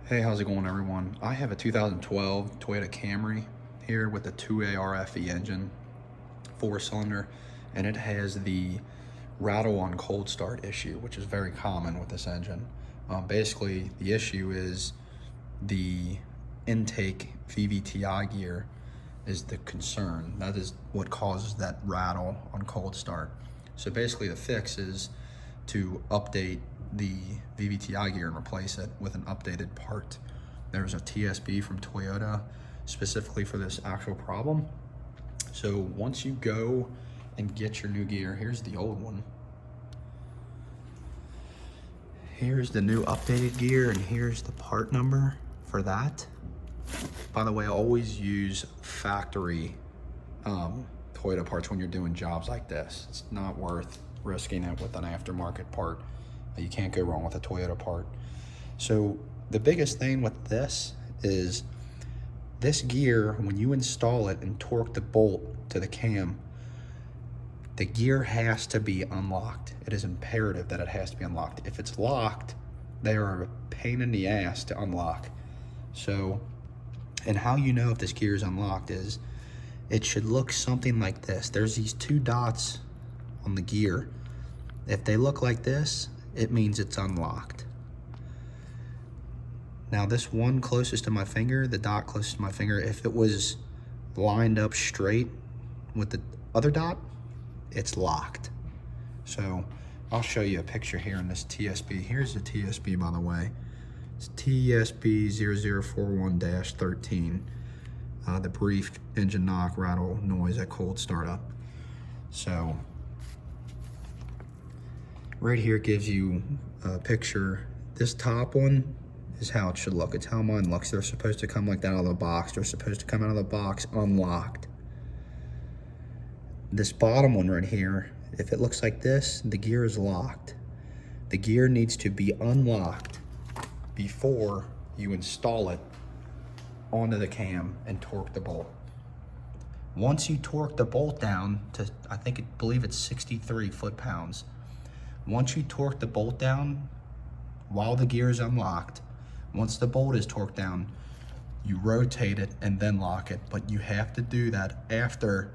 Hey, how's it going, everyone? I have a 2012 Toyota Camry here with a 2A RFE engine, 4-cylinder, and it has the rattle on cold start issue, which is very common with this engine. Basically, the issue is the intake VVTI gear is the concern. That is what causes that rattle on cold start. So basically, the fix is to update the VVTI gear and replace it with an updated part. There's a TSB from Toyota specifically for this actual problem. So once you go and get your new gear, here's the old one. Here's the new updated gear, and here's the part number for that. By the way, I always use factory Toyota parts when you're doing jobs like this. It's not worth risking it with an aftermarket part. You can't go wrong with a Toyota part. So the biggest thing with this is this gear, when you install it and torque the bolt to the cam, the gear has to be unlocked. It is imperative that it has to be unlocked. If it's locked, they are a pain in the ass to unlock. So, and how you know if this gear is unlocked is it should look something like this. There's these two dots on the gear. If they look like this, it means it's unlocked. Now this one closest to my finger, the dot closest to my finger, if it was lined up straight with the other dot, it's locked. So I'll show you a picture here in this TSB. Here's the TSB, by the way. It's TSB 0041-13. The brief engine knock, rattle, noise at cold startup. So right here gives you a picture. This top one is how it should look. It's how mine looks. They're supposed to come like that out of the box. They're supposed to come out of the box unlocked. This bottom one right here, if it looks like this, the gear is locked. The gear needs to be unlocked before you install it onto the cam and torque the bolt. Once you torque the bolt down to, I believe it's 63 foot-pounds, once you torque the bolt down while the gear is unlocked, once the bolt is torqued down, you rotate it and then lock it. But you have to do that after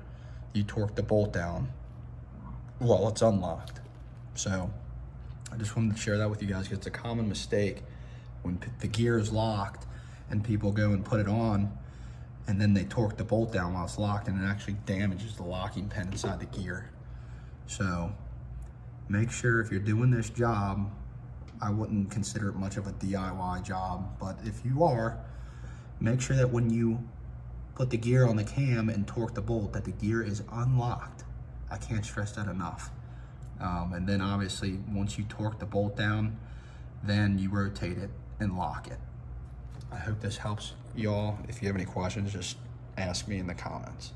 you torque the bolt down while it's unlocked. So I just wanted to share that with you guys because it's a common mistake when the gear is locked and people go and put it on and then they torque the bolt down while it's locked, and it actually damages the locking pin inside the gear. So make sure if you're doing this job, I wouldn't consider it much of a DIY job, but if you are, make sure that when you put the gear on the cam and torque the bolt, that the gear is unlocked. I can't stress that enough. And then obviously, once you torque the bolt down, then you rotate it and lock it. I hope this helps y'all. If you have any questions, just ask me in the comments.